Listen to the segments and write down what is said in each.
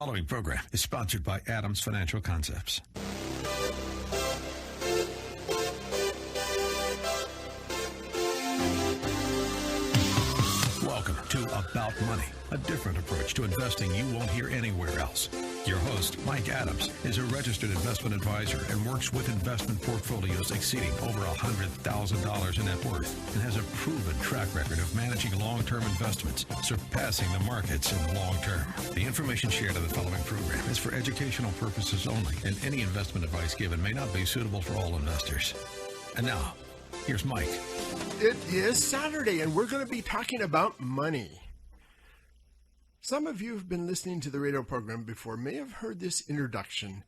Following program is sponsored by Adams Financial Concepts. Welcome to About Money, a different approach to investing you won't hear anywhere else. Your host, Mike Adams, is a registered investment advisor and works with investment portfolios exceeding over $100,000 in net worth and has a proven track record of managing long-term investments, surpassing the markets in the long term. The information shared in the following program is for educational purposes only, and any investment advice given may not be suitable for all investors. And now, here's Mike. It is Saturday, and we're going to be talking about money. Some of you who have been listening to the radio program before may have heard this introduction,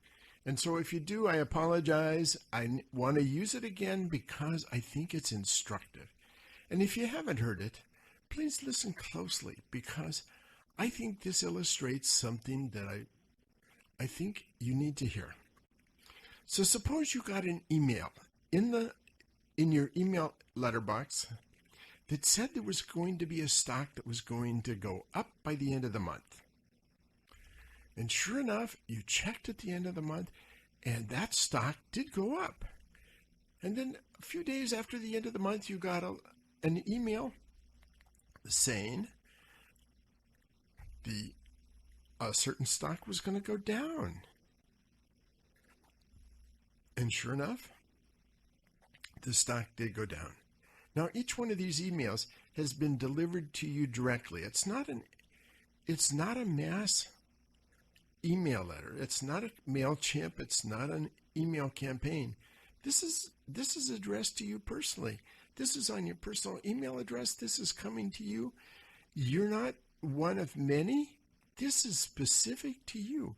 and so if you do, I apologize. I want to use it again because I think it's instructive. And if you haven't heard it, please listen closely because I think this illustrates something that I think you need to hear. So suppose you got an email in your email letterbox that said there was going to be a stock that was going to go up by the end of the month. And sure enough, you checked at the end of the month, and that stock did go up. And then a few days after the end of the month, you got an email saying a certain stock was going to go down. And sure enough, the stock did go down. Now, each one of these emails has been delivered to you directly. It's not a mass email letter. It's not a MailChimp. It's not an email campaign. This is addressed to you personally. This is on your personal email address. This is coming to you. You're not one of many. This is specific to you.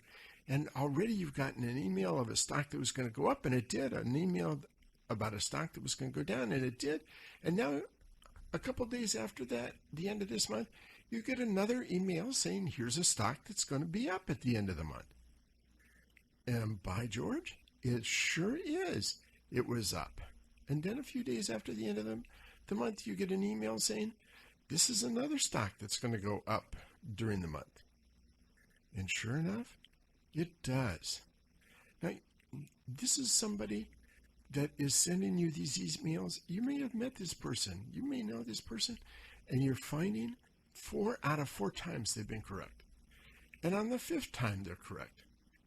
And already you've gotten an email of a stock that was going to go up, and it did. An email about a stock that was going to go down, and it did. And now, a couple days after that, the end of this month, you get another email saying, here's a stock that's going to be up at the end of the month. And by George, it sure is. It was up. And then a few days after the end of the month, you get an email saying, this is another stock that's going to go up during the month. And sure enough, it does. Now, this is somebody that is sending you these emails. You may have met this person. You may know this person, and you're finding 4 out of 4 times they've been correct. And on the 5th time, they're correct.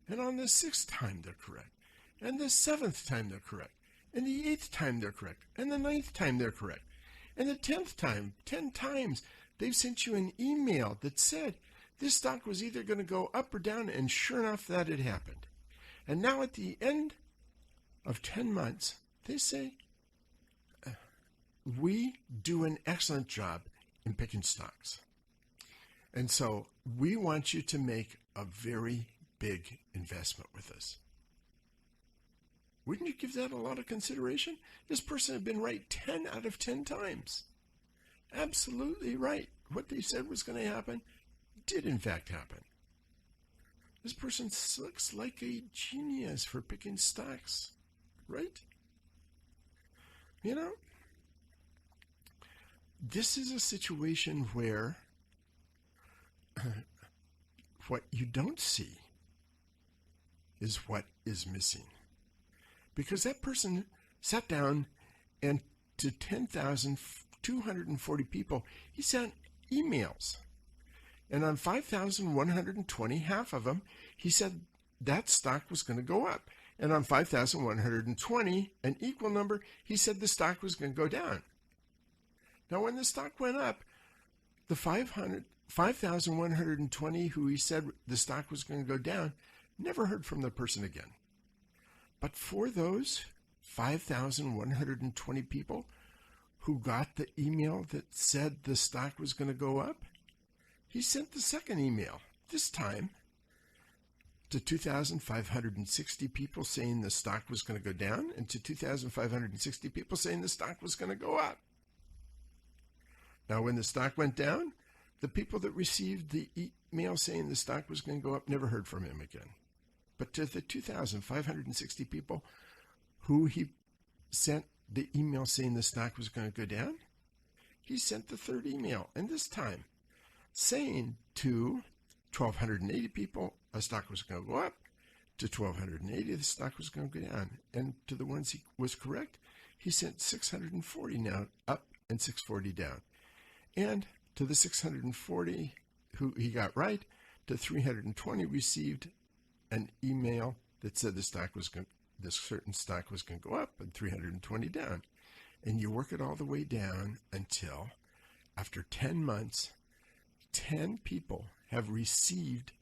And on the 6th time, they're correct. And the 7th time, they're correct. And the 8th time, they're correct. And the 9th time, they're correct. And the 10th time, 10 times, they've sent you an email that said this stock was either going to go up or down, and sure enough, that had happened. And now at the end of 10 months, they say, we do an excellent job in picking stocks. And so we want you to make a very big investment with us. Wouldn't you give that a lot of consideration? This person had been right 10 out of 10 times. Absolutely right. What they said was going to happen did in fact happen. This person looks like a genius for picking stocks. Right? You know, this is a situation where what you don't see is what is missing. Because that person sat down and to 10,240 people, he sent emails. And on 5,120, half of them, he said that stock was going to go up. And on 5,120, an equal number, he said the stock was going to go down. Now, when the stock went up, the 5,120 who he said the stock was going to go down never heard from the person again. But for those 5,120 people who got the email that said the stock was going to go up, he sent the second email, this time to 2,560 people saying the stock was going to go down, and to 2,560 people saying the stock was going to go up. Now, when the stock went down, the people that received the email saying the stock was going to go up never heard from him again. But to the 2,560 people who he sent the email saying the stock was going to go down, he sent the third email, and this time saying to 1,280 people a stock was going to go up. To 1,280, the stock was going to go down. And to the ones he was correct, he sent 640 now up and 640 down. And to the 640 who he got right, to 320 received an email that said this certain stock was going to go up and 320 down. And you work it all the way down until after 10 months, 10 people have received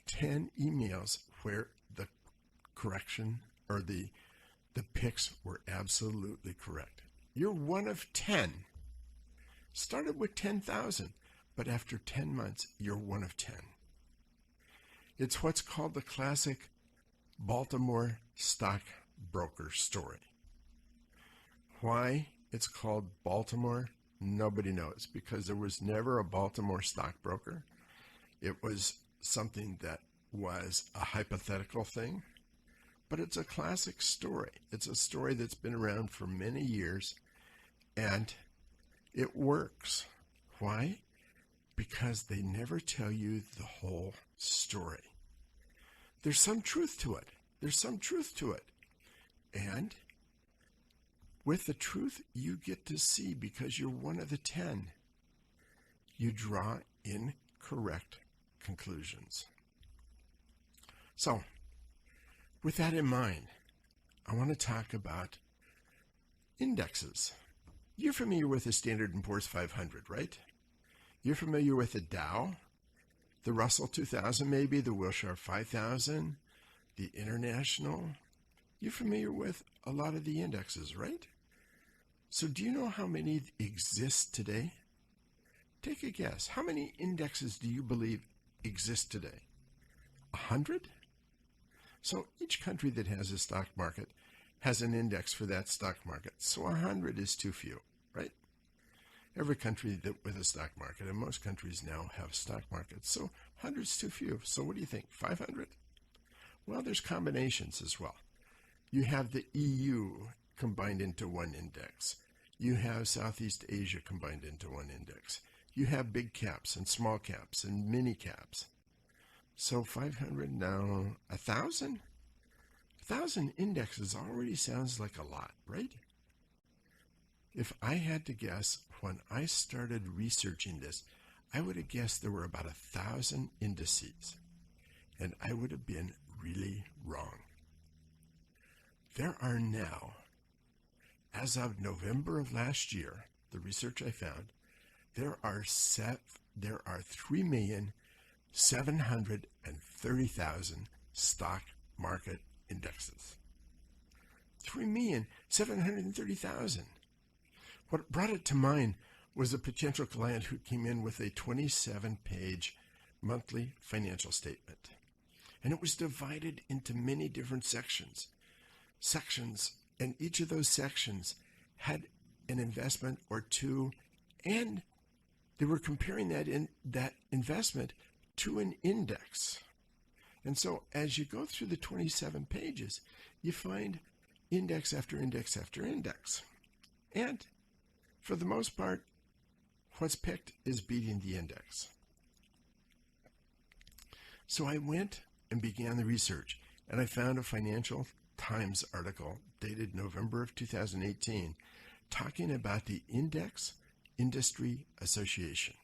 10 emails where the correction or the picks were absolutely correct. You're one of 10. Started with 10,000, but after 10 months, you're one of 10. It's what's called the classic Baltimore stockbroker story. Why it's called Baltimore, nobody knows, because there was never a Baltimore stockbroker. It was something that was a hypothetical thing, but it's a classic story. It's a story that's been around for many years, and it works. Why? Because they never tell you the whole story. There's some truth to it. And with the truth, you get to see, because you're one of the 10, you draw incorrect conclusions. So, with that in mind, I want to talk about indexes. You're familiar with the Standard & Poor's 500, right? You're familiar with the Dow, the Russell 2000 maybe, the Wilshire 5000, the International. You're familiar with a lot of the indexes, right? So do you know how many exist today? Take a guess. How many indexes do you believe exist today? 100? So each country that has a stock market has an index for that stock market. So 100 is too few, right? Every country with a stock market, and most countries now have stock markets. So 100 is too few. So what do you think, 500? Well, there's combinations as well. You have the EU combined into one index. You have Southeast Asia combined into one index. You have big caps and small caps and mini caps. So 500 now, 1,000? 1,000 indexes already sounds like a lot, right? If I had to guess, when I started researching this, I would have guessed there were about 1,000 indices, and I would have been really wrong. There are now, as of November of last year, the research I found, there are 3,730,000 stock market indexes. 3,730,000. What brought it to mind was a potential client who came in with a 27-page monthly financial statement. And it was divided into many different sections, and each of those sections had an investment or two, and they were comparing that investment to an index. And so as you go through the 27 pages, you find index after index after index. And for the most part, what's picked is beating the index. So I went and began the research, and I found a Financial Times article dated November of 2018 talking about the Index Industry Association.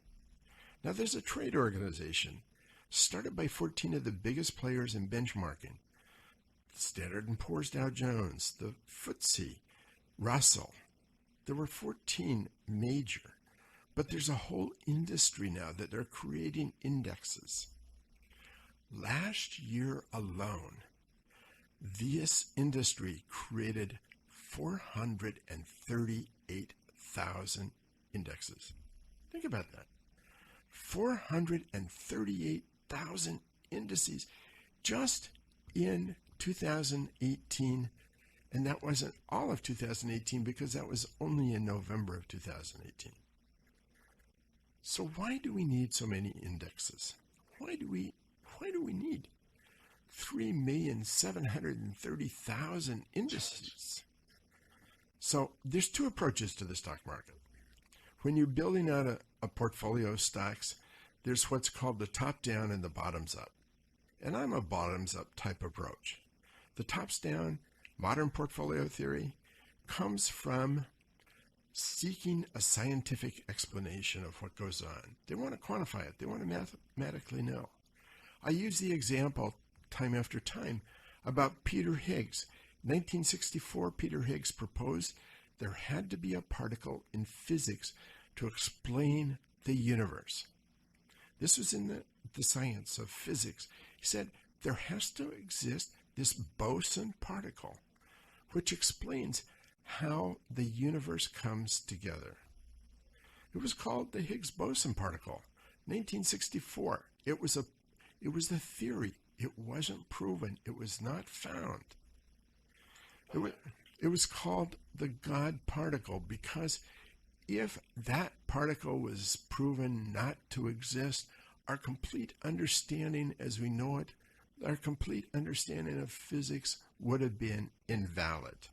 Now, there's a trade organization started by 14 of the biggest players in benchmarking. The Standard & Poor's Dow Jones, the FTSE, Russell. There were 14 major, but there's a whole industry now that they're creating indexes. Last year alone, this industry created 438,000 indexes. Think about that. 438,000 indices just in 2018. And that wasn't all of 2018 because that was only in November of 2018. So why do we need so many indexes? Why do we need 3,730,000 indices? So there's two approaches to the stock market. When you're building out a portfolio of stocks, there's what's called the top down and the bottoms up. and I'm a bottoms-up type approach. The tops-down modern portfolio theory comes from seeking a scientific explanation of what goes on. They want to quantify it. They want to mathematically know. I use the example time after time about Peter Higgs. In 1964, Peter Higgs proposed there had to be a particle in physics to explain the universe. This was in the science of physics. He said there has to exist this boson particle, which explains how the universe comes together. It was called the Higgs boson particle. 1964. It was the theory. It wasn't proven. It was not found. It was called the God particle because if that particle was proven not to exist, our complete understanding as we know it, our complete understanding of physics would have been invalid.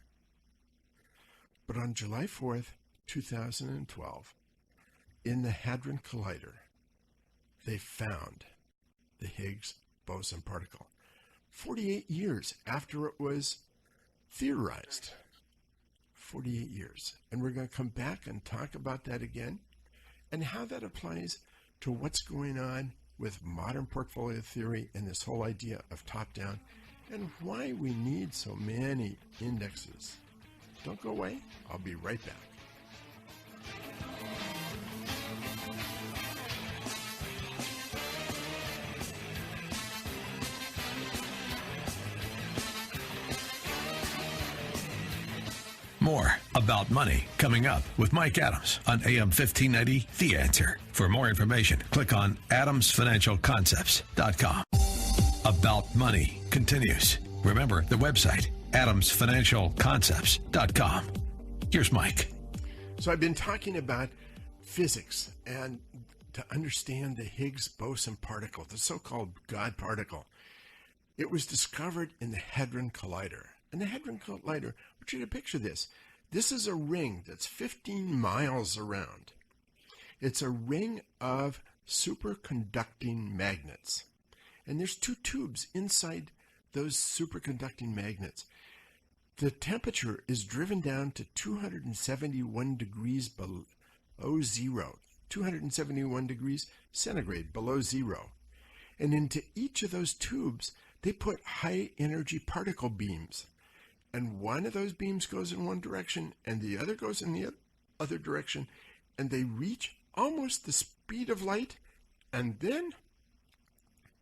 But on July 4th, 2012, in the Hadron Collider, they found the Higgs boson particle 48 years after it was theorized. 48 years. And we're going to come back and talk about that again and how that applies to what's going on with modern portfolio theory and this whole idea of top-down and why we need so many indexes. Don't go away. I'll be right back. More about money coming up with Mike Adams on AM 1590, The Answer. For more information, click on adamsfinancialconcepts.com. About Money continues. Remember the website, adamsfinancialconcepts.com. Here's Mike. So I've been talking about physics and to understand the Higgs boson particle, the so-called God particle. It was discovered in the Hadron Collider. And the Hadron Collider, I want you to picture this. This is a ring that's 15 miles around. It's a ring of superconducting magnets. And there's two tubes inside those superconducting magnets. The temperature is driven down to 271 degrees below zero, 271 degrees centigrade below zero. And into each of those tubes, they put high energy particle beams. And one of those beams goes in one direction and the other goes in the other direction. And they reach almost the speed of light. And then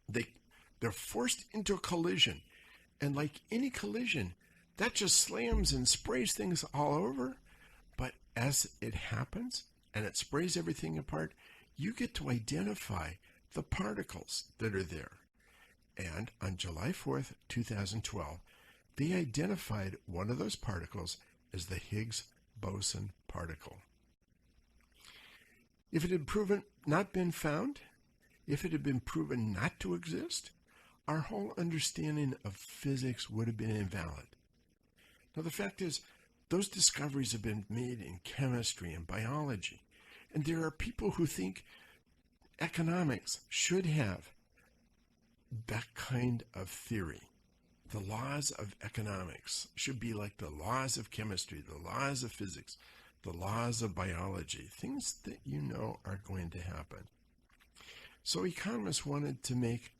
they're forced into a collision. And like any collision, that just slams and sprays things all over. But as it happens and it sprays everything apart, you get to identify the particles that are there. And on July 4th, 2012, they identified one of those particles as the Higgs boson particle. If it had not been found, if it had been proven not to exist, our whole understanding of physics would have been invalid. Now, the fact is, those discoveries have been made in chemistry and biology, and there are people who think economics should have that kind of theory. The laws of economics should be like the laws of chemistry, the laws of physics, the laws of biology, things that you know are going to happen. So economists wanted to make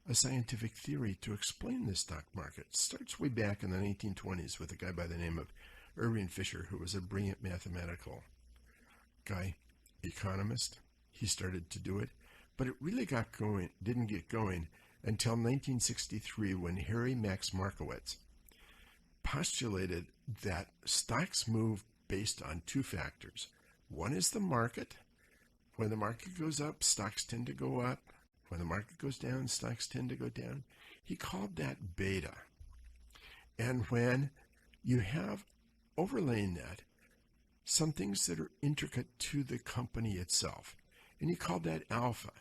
a scientific theory to explain the stock market. It starts way back in the 1920s with a guy by the name of Irving Fisher, who was a brilliant mathematical guy, economist. He started to do it, but it really didn't get going until 1963 when Harry Max Markowitz postulated that stocks move based on two factors. One is the market. When the market goes up, stocks tend to go up. When the market goes down, stocks tend to go down. He called that beta. And when you have overlaying that some things that are intricate to the company itself, and he called that alpha.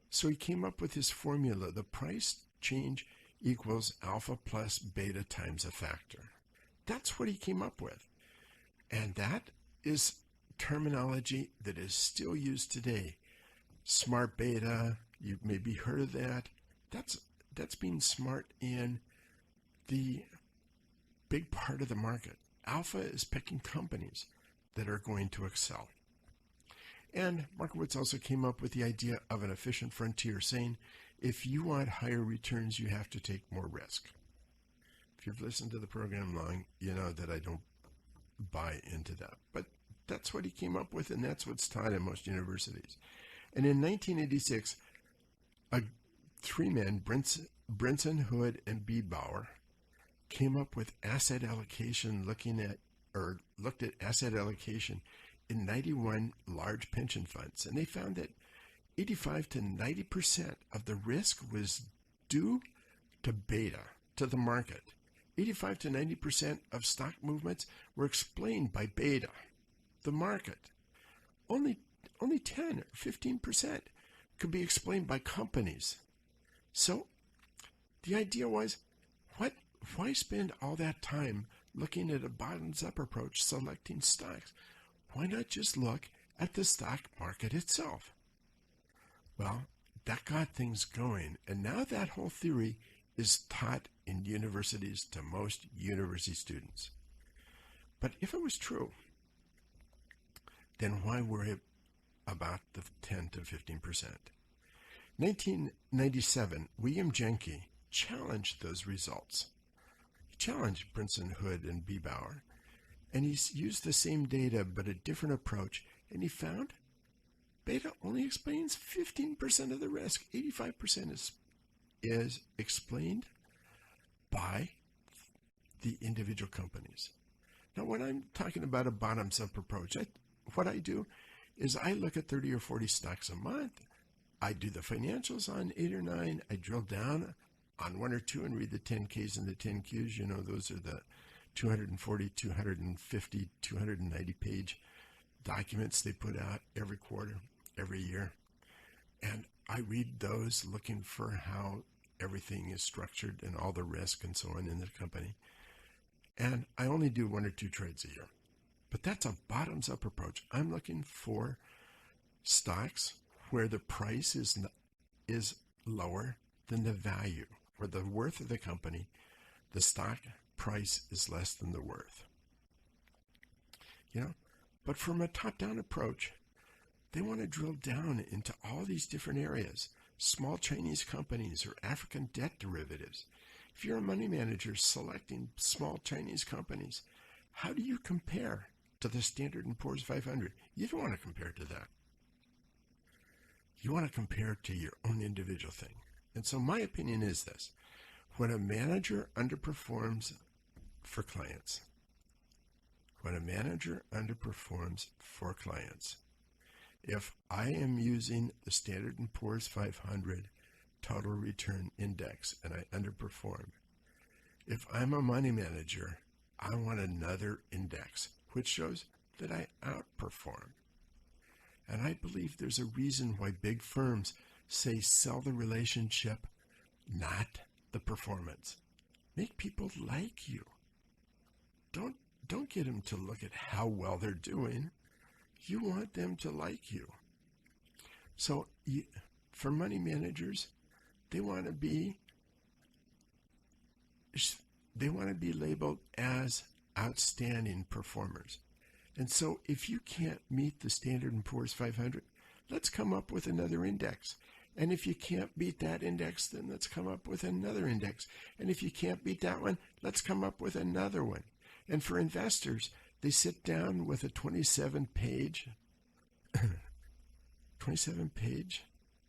So he came up with his formula, the price change equals alpha plus beta times a factor. That's what he came up with. And that is terminology that is still used today. Smart beta, you've maybe heard of that. That's being smart in the big part of the market. Alpha is picking companies that are going to excel. And Markowitz also came up with the idea of an efficient frontier, saying, if you want higher returns, you have to take more risk. If you've listened to the program long, you know that I don't buy into that. But that's what he came up with, and that's what's taught in most universities. And in 1986, three men, Brinson, Hood, and Biebauer, came up with asset allocation, looked at asset allocation in 91 large pension funds. And they found that 85 to 90% of the risk was due to beta, to the market. 85 to 90% of stock movements were explained by beta, the market. Only 10 or 15% could be explained by companies. So the idea was, why spend all that time looking at a bottoms-up approach selecting stocks? Why not just look at the stock market itself? Well, that got things going, and now that whole theory is taught in universities to most university students. But if it was true, then why worry about the 10 to 15%? 1997, William Jenke challenged those results. He challenged Brinson, Hood, and Biebauer, and he used the same data but a different approach, and he found beta only explains 15% of the risk. 85% is explained by the individual companies. Now, when I'm talking about a bottoms-up approach, what I do is I look at 30 or 40 stocks a month. I do the financials on 8 or 9. I drill down on 1 or 2 and read the 10Ks and the 10Qs. You know, those are the 240, 250, 290 page documents they put out every quarter, every year. And I read those looking for how everything is structured and all the risk and so on in the company. And I only do 1 or 2 trades a year. But that's a bottoms-up approach. I'm looking for stocks where the price is lower than the value, where the worth of the company, the stock price is less than the worth. But from a top-down approach, they want to drill down into all these different areas, small Chinese companies or African debt derivatives. If you're a money manager selecting small Chinese companies, how do you compare to the Standard & Poor's 500? You don't want to compare to that. You want to compare to your own individual thing. And so my opinion is this: when a manager underperforms for clients, if I am using the Standard & Poor's 500 Total Return Index and I underperform, if I'm a money manager, I want another index which shows that I outperform. And I believe there's a reason why big firms say sell the relationship, not the performance. Make people like you. Don't get them to look at how well they're doing. You want them to like you. So for money managers, they want to be labeled as outstanding performers. And so if you can't meet the Standard & Poor's 500, let's come up with another index. And if you can't beat that index, then let's come up with another index. And if you can't beat that one, let's come up with another one. And for investors, they sit down with a 27-page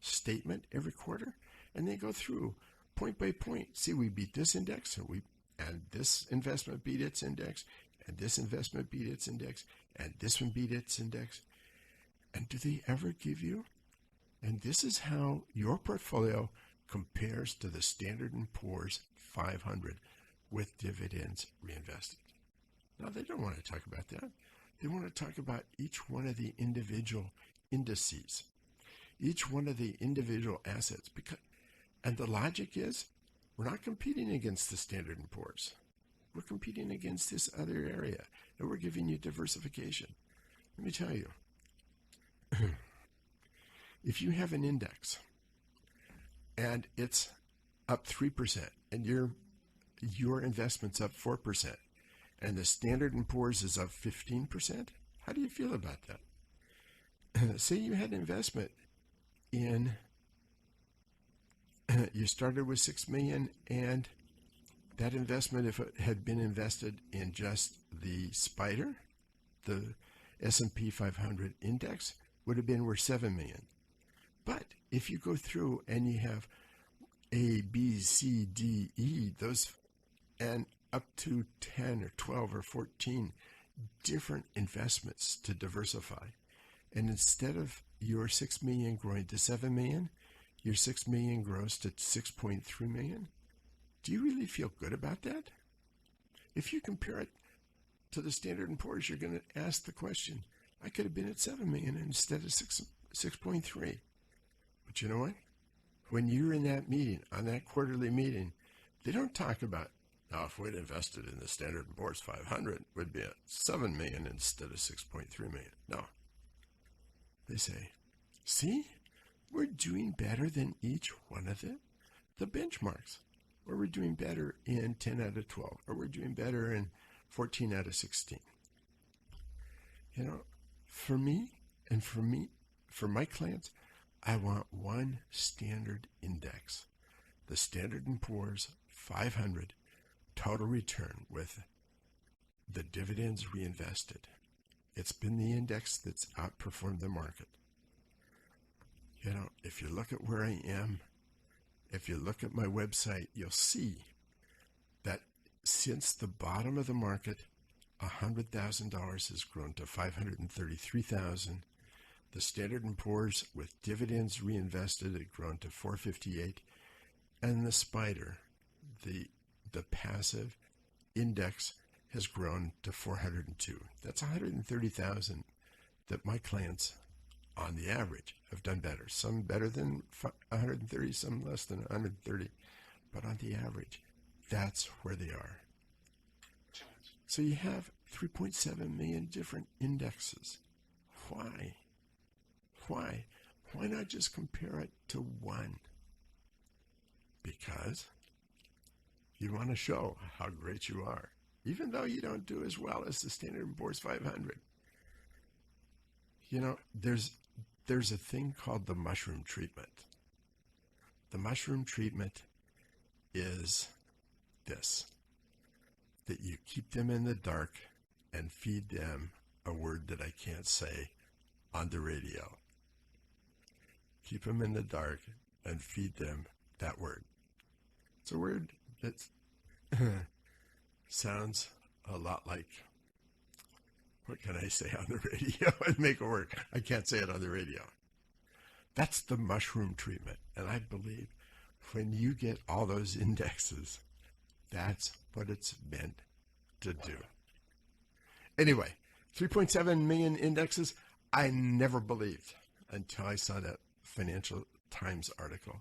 statement every quarter, and they go through point by point. See, we beat this index, and this investment beat its index, and this investment beat its index, and this one beat its index. And do they ever give you? And this is how your portfolio compares to the Standard & Poor's 500 with dividends reinvested. Now, they don't want to talk about that. They want to talk about each one of the individual indices, each one of the individual assets. And the logic is, we're not competing against the Standard & Poor's. We're competing against this other area, and we're giving you diversification. Let me tell you, if you have an index and it's up 3% and your investment's up 4% and the Standard & Poor's is up 15%, how do you feel about that? Say you had investment in, you started with $6 million, and that investment, if it had been invested in just the SPDR, the S&P 500 index, would have been worth $7 million. But if you go through and you have A, B, C, D, E, those, and up to 10 or 12 or 14 different investments to diversify, and instead of your $6 million growing to $7 million, your $6 million grows to $6.3 million, do you really feel good about that? If you compare it to the Standard & Poor's, you're going to ask the question, I could have been at 7 million instead of 6.3. But you know what? When you're in that meeting, on that quarterly meeting, they don't talk about, now if we'd invested in the Standard & Poor's 500, we'd be at 7 million instead of 6.3 million. No. They say, see, we're doing better than each one of the benchmarks. Or we're doing better in 10 out of 12. Or we're doing better in 14 out of 16. You know, for me, for my clients, I want one standard index. The Standard & Poor's 500 total return with the dividends reinvested. It's been the index that's outperformed the market. You know, if you look at where I am, if you look at my website, you'll see that since the bottom of the market, $100,000 has grown to $533,000. The Standard & Poor's with dividends reinvested had grown to $458, and the SPDR, the passive index, has grown to 402. That's 130,000 that my clients, on the average, have done better. Some better than 130, some less than 130. But on the average, that's where they are. So you have 3.7 million different indexes. Why? Why? Why not just compare it to one? Because you want to show how great you are, even though you don't do as well as the Standard & Poor's 500. You know, there's a thing called the mushroom treatment. The mushroom treatment is this, that you keep them in the dark and feed them a word that I can't say on the radio. Keep them in the dark and feed them that word. It's a word that sounds a lot like, what can I say on the radio and make it work? I can't say it on the radio. That's the mushroom treatment. And I believe when you get all those indexes, that's what it's meant to do. Anyway, 3.7 million indexes. I never believed until I saw that Financial Times article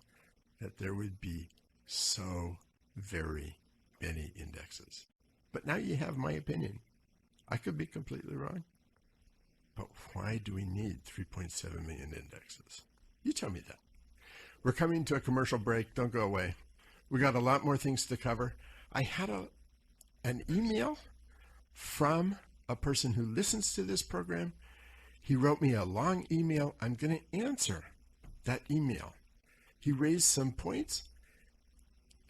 that there would be so very many indexes. But now you have my opinion. I could be completely wrong. But why do we need 3.7 million indexes? You tell me that. We're coming to a commercial break. Don't go away. We got a lot more things to cover. I had an email from a person who listens to this program. He wrote me a long email. I'm going to answer that email. He raised some points.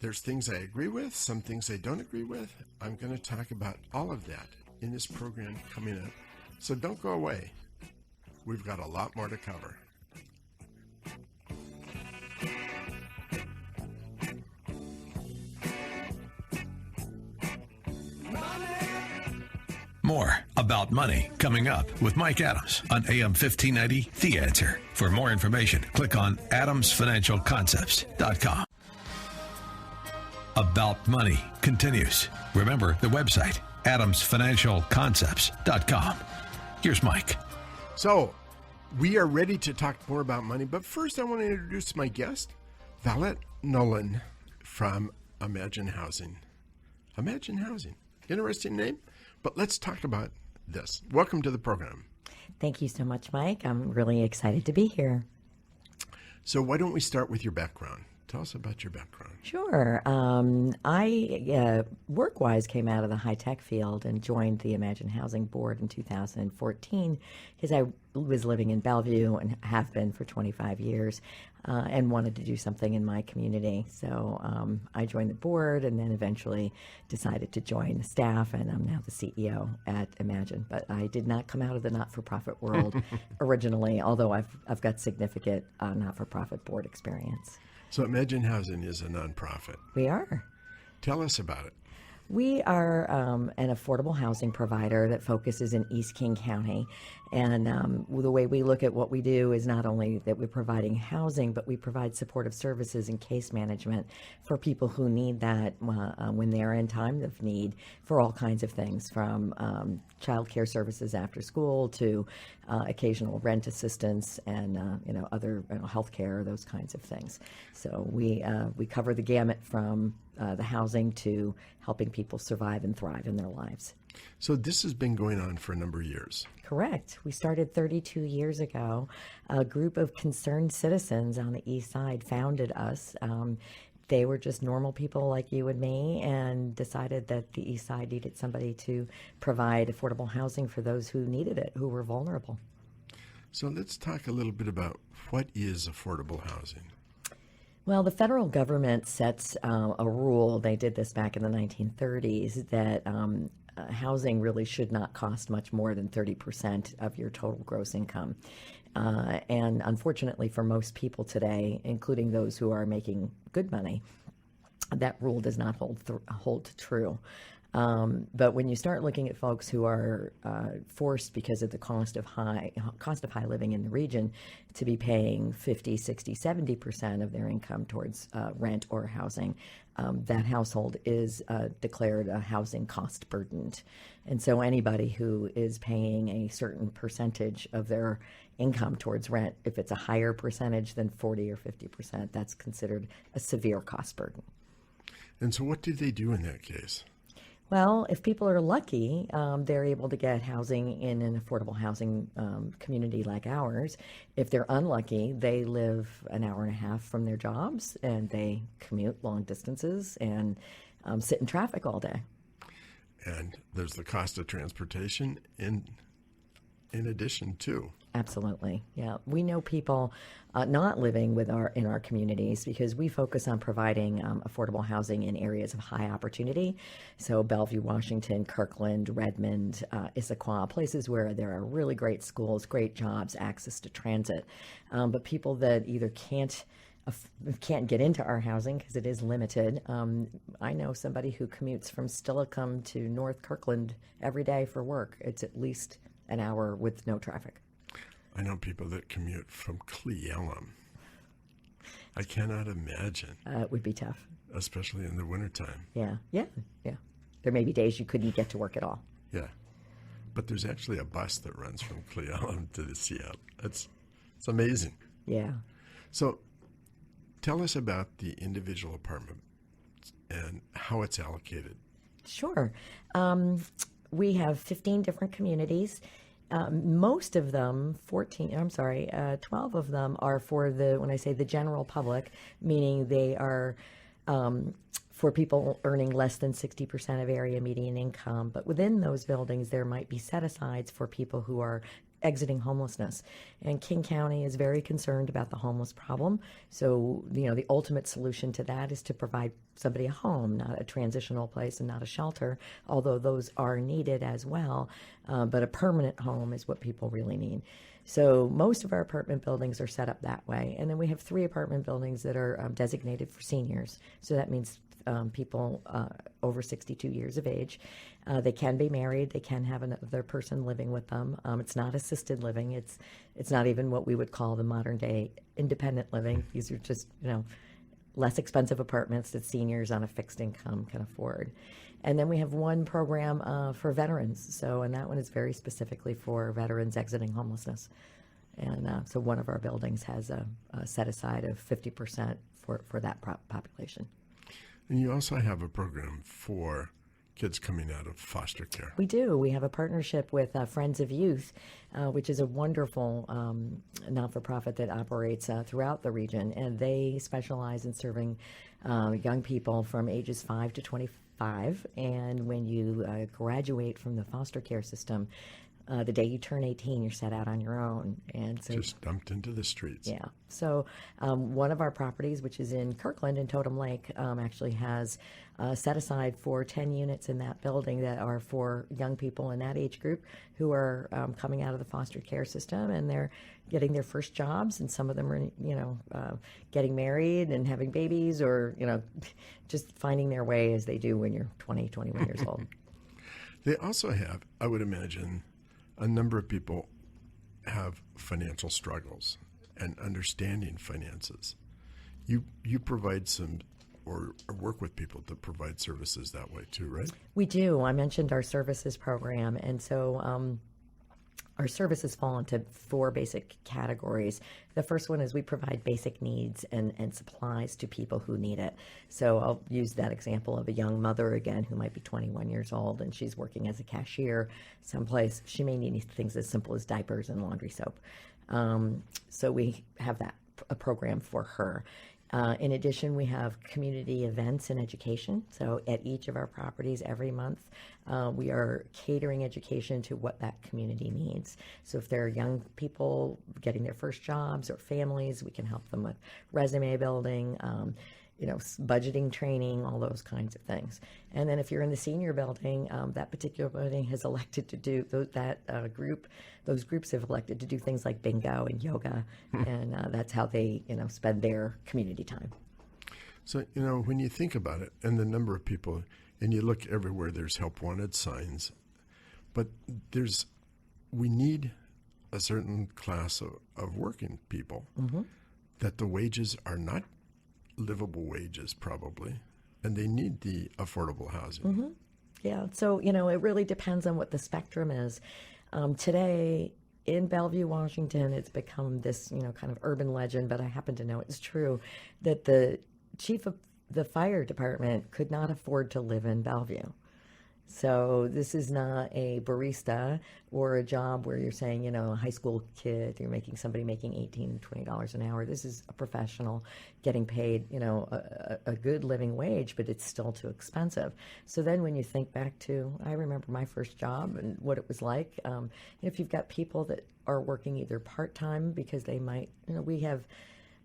There's things I agree with, some things I don't agree with. I'm going to talk about all of that in this program coming up. So don't go away. We've got a lot more to cover. More about money coming up with Mike Adams on AM 1590, The Answer. For more information, click on adamsfinancialconcepts.com. About Money continues. Remember the website, adamsfinancialconcepts.com. Here's Mike. So, we are ready to talk more about money, but first I want to introduce my guest, Valette Nolan from Imagine Housing. Imagine Housing. Interesting name, but let's talk about this. Welcome to the program. Thank you so much, Mike. I'm really excited to be here. So why don't we start with your background? Tell us about your background. Sure. I work-wise came out of the high-tech field and joined the Imagine Housing Board in 2014 because I was living in Bellevue and have been for 25 years and wanted to do something in my community. So I joined the board and then eventually decided to join the staff, and I'm now the CEO at Imagine. But I did not come out of the not-for-profit world originally, although I've got significant not-for-profit board experience. So Imagine Housing is a nonprofit. We are. Tell us about it. We are an affordable housing provider that focuses in East King County. And the way we look at what we do is not only that we're providing housing, but we provide supportive services and case management for people who need that when they're in time of need for all kinds of things, from child care services after school to occasional rent assistance and other health care, those kinds of things. So we cover the gamut from the housing to helping people survive and thrive in their lives. So this has been going on for a number of years. Correct. We started 32 years ago. A group of concerned citizens on the east side founded us. They were just normal people like you and me and decided that the east side needed somebody to provide affordable housing for those who needed it, who were vulnerable. So let's talk a little bit about what is affordable housing. Well, the federal government sets a rule, they did this back in the 1930s, that housing really should not cost much more than 30% of your total gross income. And unfortunately for most people today, including those who are making good money, that rule does not hold true. But when you start looking at folks who are forced because of the cost of high living in the region to be paying 50, 60, 70% of their income towards rent or housing, that household is declared a housing cost burdened. And so anybody who is paying a certain percentage of their income towards rent, if it's a higher percentage than 40 or 50%, that's considered a severe cost burden. And so what do they do in that case? Well, if people are lucky, they're able to get housing in an affordable housing community like ours. If they're unlucky, they live an hour and a half from their jobs and they commute long distances and sit in traffic all day. And there's the cost of transportation in addition too. Absolutely. Yeah. We know people not living in our communities because we focus on providing affordable housing in areas of high opportunity. So Bellevue, Washington, Kirkland, Redmond, Issaquah, places where there are really great schools, great jobs, access to transit. But people that either can't get into our housing because it is limited. I know somebody who commutes from Stillicum to North Kirkland every day for work. It's at least an hour with no traffic. I know people that commute from KLFE. I cannot imagine. It would be tough. Especially in the wintertime. Yeah. There may be days you couldn't get to work at all. Yeah. But there's actually a bus that runs from KLFE to the Seattle. It's amazing. Yeah. So tell us about the individual apartment and how it's allocated. Sure. We have 15 different communities. Most of them, 12 of them are for when I say the general public, meaning they are for people earning less than 60% of area median income. But within those buildings, there might be set-asides for people who are exiting homelessness. And King County is very concerned about the homeless problem. So, the ultimate solution to that is to provide somebody a home, not a transitional place and not a shelter, although those are needed as well. But a permanent home is what people really need. So most of our apartment buildings are set up that way. And then we have 3 apartment buildings that are designated for seniors. So that means people over 62 years of age. They can be married. They can have another person living with them. It's not assisted living. It's not even what we would call the modern day independent living. These are just, less expensive apartments that seniors on a fixed income can afford. And then we have one program for veterans. And that one is very specifically for veterans exiting homelessness. And so one of our buildings has a set aside of 50% for that population. And you also have a program for kids coming out of foster care. We do. We have a partnership with Friends of Youth, which is a wonderful not-for-profit that operates throughout the region, and they specialize in serving young people from ages 5 to 25. And when you graduate from the foster care system, the day you turn 18, you're set out on your own. And so, just dumped into the streets. yeah. So one of our properties, which is in Kirkland in Totem Lake, actually has set aside for 10 units in that building that are for young people in that age group who are coming out of the foster care system, and they're getting their first jobs, and some of them are, getting married and having babies, or, just finding their way as they do when you're 20, 21 years old. They also have, I would imagine, a number of people have financial struggles and understanding finances. You provide some, or work with people to provide services that way too, right? We do. I mentioned our services program, and so our services fall into 4 basic categories. The first one is we provide basic needs and supplies to people who need it. So I'll use that example of a young mother again who might be 21 years old, and she's working as a cashier someplace. She may need things as simple as diapers and laundry soap. So we have a program for her. In addition, we have community events and education. So at each of our properties every month, we are catering education to what that community needs. So if there are young people getting their first jobs or families, we can help them with resume building, budgeting training, all those kinds of things. And then if you're in the senior building, that particular building has elected to do those groups have elected to do things like bingo and yoga, and that's how they, spend their community time. So, when you think about it, and the number of people, and you look everywhere, there's help wanted signs, but we need a certain class of working people that the wages are not livable wages probably, and they need the affordable housing. Yeah, so it really depends on what the spectrum is. Today in Bellevue, Washington, it's become this kind of urban legend, but I happen to know it's true, that the chief of the fire department could not afford to live in Bellevue. So this is not a barista or a job where you're saying, a high school kid, you're somebody making $18, $20 an hour. This is a professional getting paid, a good living wage, but it's still too expensive. So then when you think back to, I remember my first job and what it was like. If you've got people that are working either part-time because they might, we have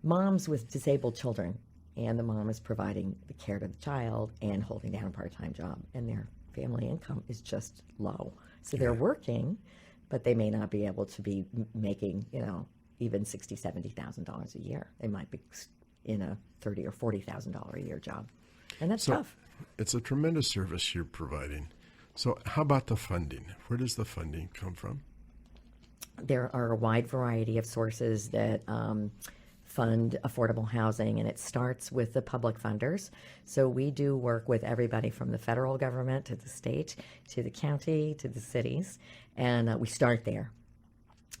moms with disabled children, and the mom is providing the care to the child and holding down a part-time job, and their family income is just low. So they're working, but they may not be able to be making, even $60,000, $70,000 a year. They might be in a $30,000 or $40,000 a year job. And that's tough. It's a tremendous service you're providing. So how about the funding? Where does the funding come from? There are a wide variety of sources that fund affordable housing, and it starts with the public funders. So we do work with everybody from the federal government to the state to the county to the cities, and we start there.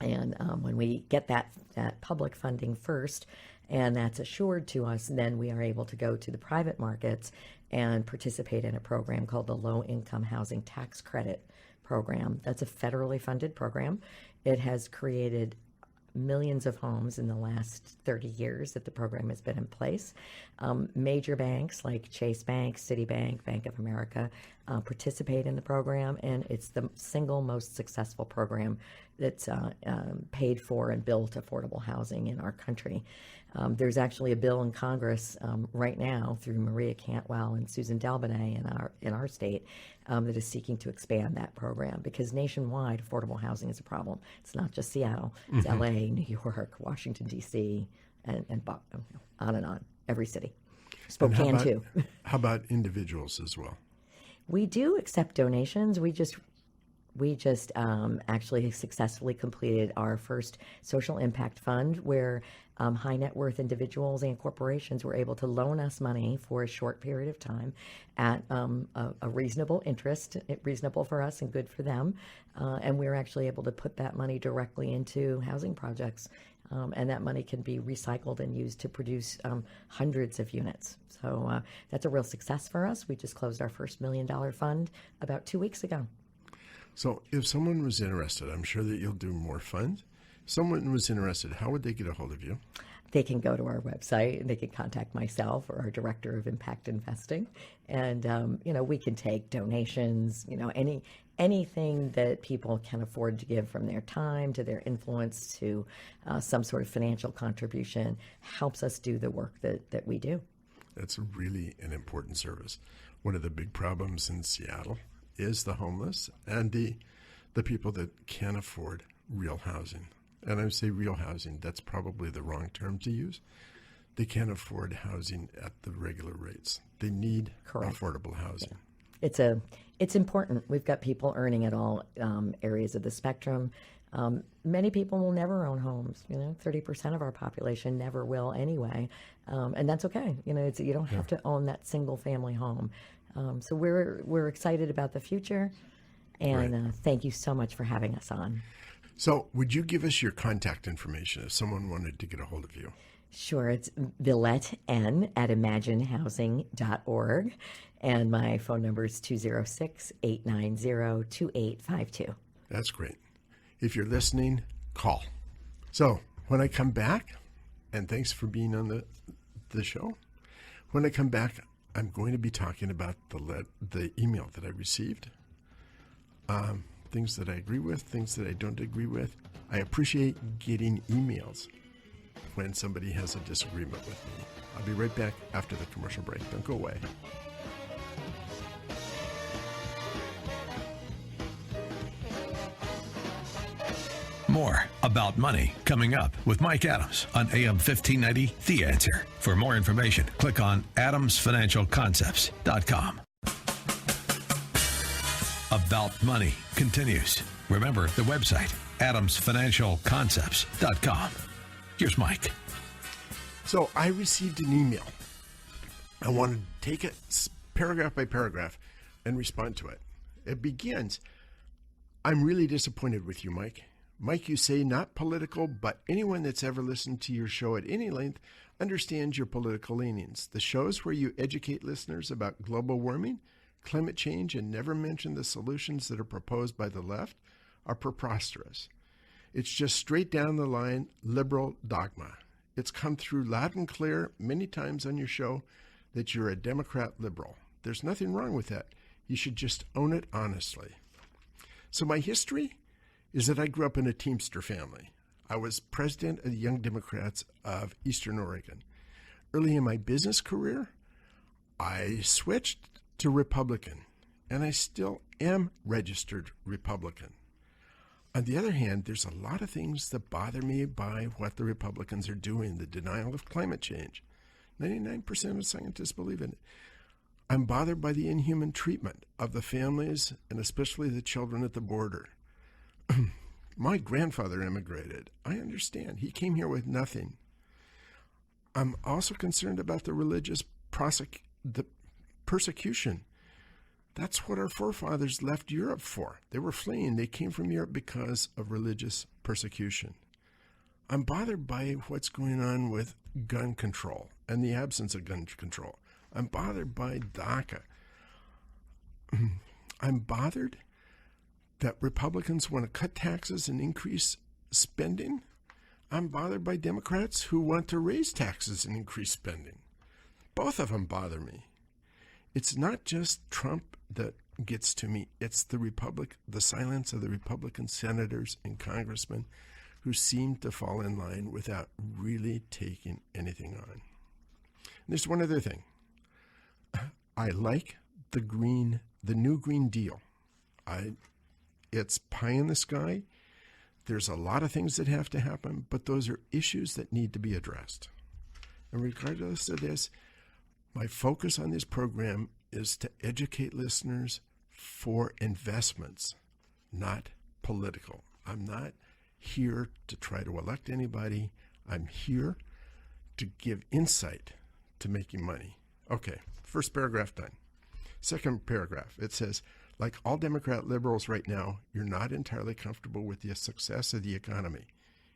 And when we get that public funding first, and that's assured to us, then we are able to go to the private markets and participate in a program called the Low Income Housing Tax Credit Program. That's a federally funded program. It has created millions of homes in the last 30 years that the program has been in place. Major banks like Chase Bank, Citibank, Bank of America participate in the program, and it's the single most successful program that's paid for and built affordable housing in our country. There's actually a bill in Congress right now through Maria Cantwell and Susan Delbene in our state that is seeking to expand that program, because nationwide affordable housing is a problem. It's not just Seattle, it's LA, New York, Washington, D.C., and on and on, every city. Spokane too. How about individuals as well? We do accept donations. We just We just actually successfully completed our first social impact fund where high net worth individuals and corporations were able to loan us money for a short period of time at a reasonable interest, reasonable for us and good for them. And we were actually able to put that money directly into housing projects. And that money can be recycled and used to produce hundreds of units. So that's a real success for us. We just closed our first $1 million fund about 2 weeks ago. So if someone was interested, I'm sure that you'll do more funds. If someone was interested, how would they get a hold of you? They can go to our website and they can contact myself or our director of impact investing. And, we can take donations, anything that people can afford to give, from their time to their influence to some sort of financial contribution, helps us do the work that we do. That's really an important service. One of the big problems in Seattle is the homeless and the people that can't afford real housing. And I say real housing, that's probably the wrong term to use. They can't afford housing at the regular rates. They need affordable housing. Yeah. It's important. We've got people earning at all areas of the spectrum. Many people will never own homes. 30% of our population never will anyway, and that's okay. You don't have to own that single family home. So we're excited about the future, and thank you so much for having us on. So would you give us your contact information if someone wanted to get a hold of you? Sure. It's ViletteN@imaginehousing.org. And my phone number is 206-890-2852. That's great. If you're listening, call. So when I come back, and thanks for being on the show, when I come back, I'm going to be talking about the email that I received. Things that I agree with, things that I don't agree with. I appreciate getting emails when somebody has a disagreement with me. I'll be right back after the commercial break. Don't go away. More about money coming up with Mike Adams on AM 1590, The Answer. For more information, click on adamsfinancialconcepts.com. About Money continues. Remember the website, adamsfinancialconcepts.com. Here's Mike. So I received an email. I want to take it paragraph by paragraph and respond to it. It begins, I'm really disappointed with you, Mike. Mike, you say not political, but anyone that's ever listened to your show at any length understands your political leanings. The shows where you educate listeners about global warming, climate change, and never mention the solutions that are proposed by the left are preposterous. It's just straight down the line liberal dogma. It's come through loud and clear many times on your show that you're a Democrat liberal. There's nothing wrong with that. You should just own it honestly. So my history is that I grew up in a Teamster family. I was president of the Young Democrats of Eastern Oregon. Early in my business career, I switched to Republican, and I still am registered Republican. On the other hand, there's a lot of things that bother me by what the Republicans are doing, the denial of climate change. 99% of scientists believe in it. I'm bothered by the inhuman treatment of the families and especially the children at the border. My grandfather immigrated. I understand. He came here with nothing. I'm also concerned about the religious persecution. That's what our forefathers left Europe for. They were fleeing. They came from Europe because of religious persecution. I'm bothered by what's going on with gun control and the absence of gun control. I'm bothered by DACA. I'm bothered that Republicans want to cut taxes and increase spending. I'm bothered by Democrats who want to raise taxes and increase spending. Both of them bother me. It's not just Trump that gets to me. It's the silence of the Republican senators and congressmen who seem to fall in line without really taking anything on. And there's one other thing. I like the new Green Deal. It's pie in the sky. There's a lot of things that have to happen, but those are issues that need to be addressed. And regardless of this, my focus on this program is to educate listeners for investments, not political. I'm not here to try to elect anybody. I'm here to give insight to making money. Okay, first paragraph done. Second paragraph, it says, like all Democrat liberals right now, you're not entirely comfortable with the success of the economy.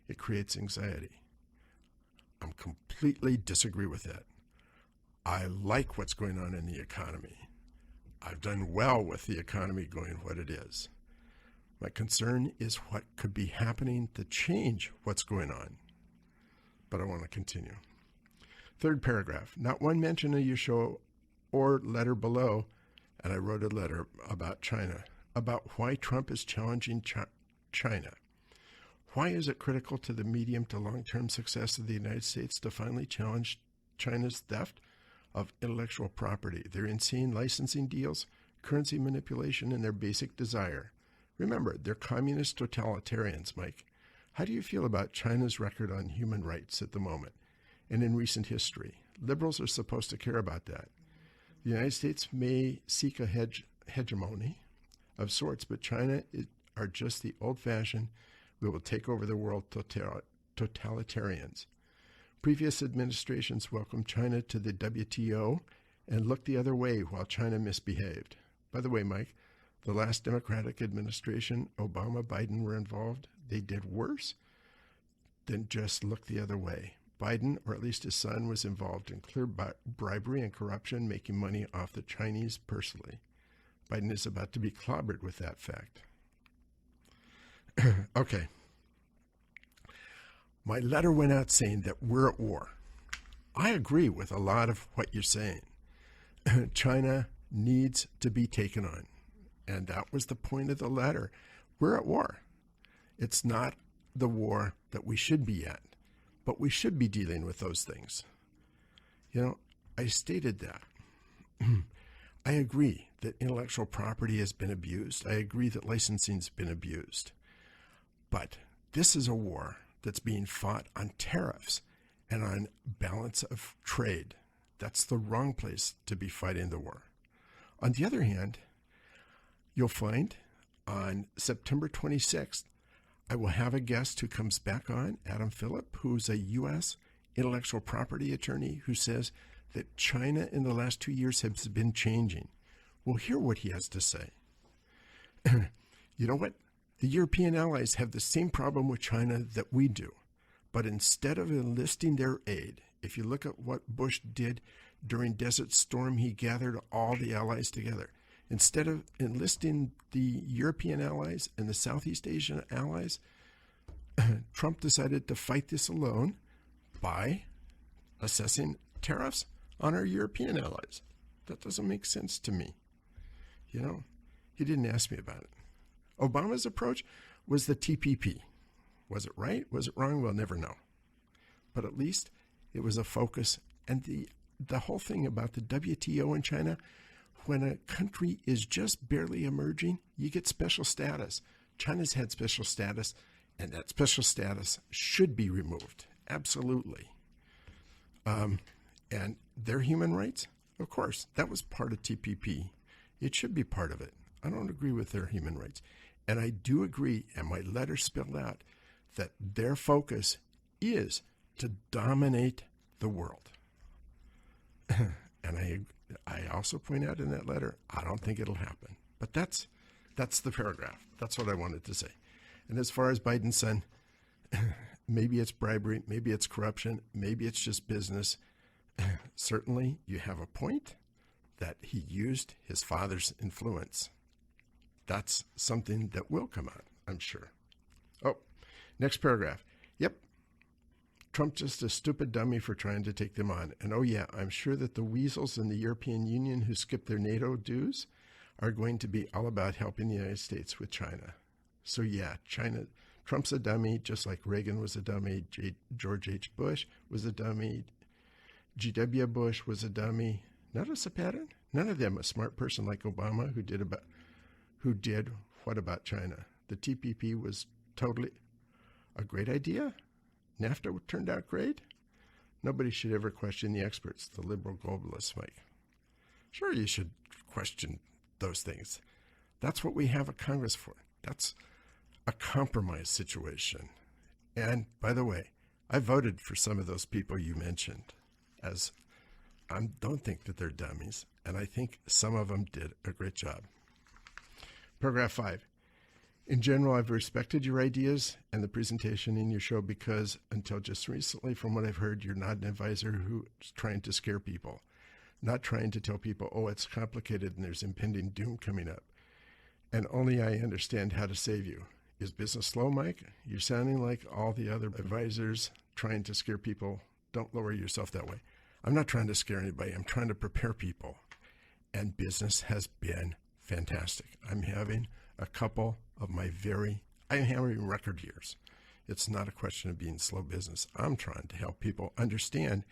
It creates anxiety. I completely disagree with that. I like what's going on in the economy. I've done well with the economy going what it is. My concern is what could be happening to change what's going on. But I want to continue. Third paragraph, not one mention of your show or letter below, and I wrote a letter about China, about why Trump is challenging China. Why is it critical to the medium to long-term success of the United States to finally challenge China's theft of intellectual property, their insane licensing deals, currency manipulation, and their basic desire? Remember, they're communist totalitarians, Mike. How do you feel about China's record on human rights at the moment and in recent history? Liberals are supposed to care about that. The United States may seek a hegemony of sorts, but China are just the old-fashioned, we will take over the world totalitarians. Previous administrations welcomed China to the WTO and looked the other way while China misbehaved. By the way, Mike, the last Democratic administration, Obama, Biden were involved. They did worse than just look the other way. Biden, or at least his son, was involved in clear bribery and corruption, making money off the Chinese personally. Biden is about to be clobbered with that fact. Okay. My letter went out saying that we're at war. I agree with a lot of what you're saying. China needs to be taken on. And that was the point of the letter. We're at war. It's not the war that we should be at, but we should be dealing with those things. You know, I stated that. I agree that intellectual property has been abused. I agree that licensing's been abused. But this is a war that's being fought on tariffs and on balance of trade. That's the wrong place to be fighting the war. On the other hand, you'll find on September 26th, I will have a guest who comes back on, Adam Phillip, who's a U.S. intellectual property attorney who says that China in the last 2 years has been changing. We'll hear what he has to say. You know what? The European allies have the same problem with China that we do. But instead of enlisting their aid, if you look at what Bush did during Desert Storm, he gathered all the allies together. Instead of enlisting the European allies and the Southeast Asian allies, Trump decided to fight this alone by assessing tariffs on our European allies. That doesn't make sense to me. You know, he didn't ask me about it. Obama's approach was the TPP. Was it right? Was it wrong? We'll never know. But at least it was a focus. And the whole thing about the WTO in China, when a country is just barely emerging, you get special status. China's had special status, and that special status should be removed. Absolutely. And their human rights, of course, that was part of TPP. It should be part of it. I don't agree with their human rights. And I do agree, and my letter spelled out, that their focus is to dominate the world. And I also point out in that letter, I don't think it'll happen. But that's the paragraph. That's what I wanted to say. And as far as Biden's son, maybe it's bribery, maybe it's corruption, maybe it's just business. Certainly, you have a point that he used his father's influence. That's something that will come out, I'm sure. Oh, next paragraph. Yep. Trump just a stupid dummy for trying to take them on. And oh yeah, I'm sure that the weasels in the European Union who skipped their NATO dues are going to be all about helping the United States with China. So yeah, Trump's a dummy, just like Reagan was a dummy, George H. Bush was a dummy, G.W. Bush was a dummy. Notice a pattern? None of them a smart person like Obama who did what about China? The TPP was totally a great idea. NAFTA turned out great. Nobody should ever question the experts, the liberal globalists, Mike. Sure, you should question those things. That's what we have a Congress for. That's a compromise situation. And by the way, I voted for some of those people you mentioned, as I don't think that they're dummies, and I think some of them did a great job. Paragraph 5. In general, I've respected your ideas and the presentation in your show because until just recently, from what I've heard, you're not an advisor who's trying to scare people, not trying to tell people, oh, it's complicated and there's impending doom coming up. And only I understand how to save you. Is business slow, Mike? You're sounding like all the other advisors trying to scare people. Don't lower yourself that way. I'm not trying to scare anybody. I'm trying to prepare people. And business has been fantastic. I'm having a couple of I'm having record years. It's not a question of being slow business. I'm trying to help people understand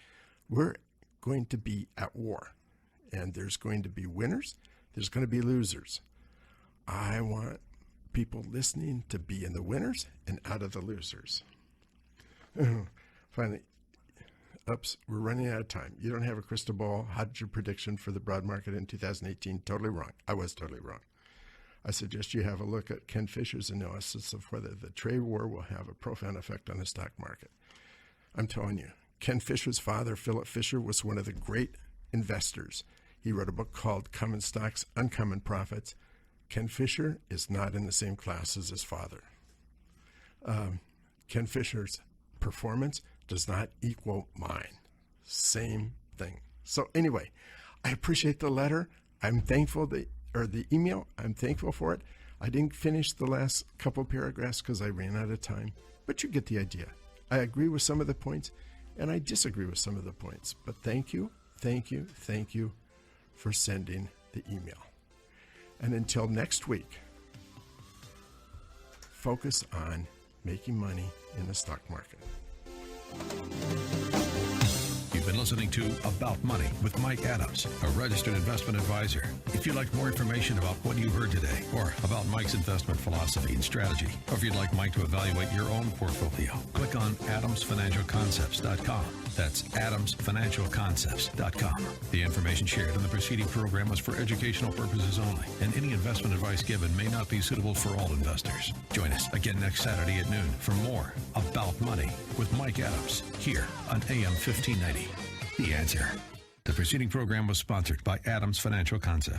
we're going to be at war. And there's going to be winners. There's going to be losers. I want people listening to be in the winners and out of the losers. Finally, we're running out of time. You don't have a crystal ball. How did your prediction for the broad market in 2018? Totally wrong. I was totally wrong. I suggest you have a look at Ken Fisher's analysis of whether the trade war will have a profound effect on the stock market. I'm telling you, Ken Fisher's father, Philip Fisher, was one of the great investors. He wrote a book called Common Stocks, Uncommon Profits. Ken Fisher is not in the same class as his father. Ken Fisher's performance does not equal mine. Same thing. So anyway, I appreciate the letter. I'm thankful the email. I'm thankful for it. I didn't finish the last couple paragraphs because I ran out of time, but you get the idea. I agree with some of the points and I disagree with some of the points, but thank you for sending the email. And until next week, focus on making money in the stock market. You've been listening to About Money with Mike Adams, a registered investment advisor. If you'd like more information about what you heard today, or about Mike's investment philosophy and strategy, or if you'd like Mike to evaluate your own portfolio, click on adamsfinancialconcepts.com. That's adamsfinancialconcepts.com. The information shared in the preceding program was for educational purposes only, and any investment advice given may not be suitable for all investors. Join us again next Saturday at noon for more About Money with Mike Adams here on AM 1590. The Answer. The preceding program was sponsored by Adams Financial Concepts.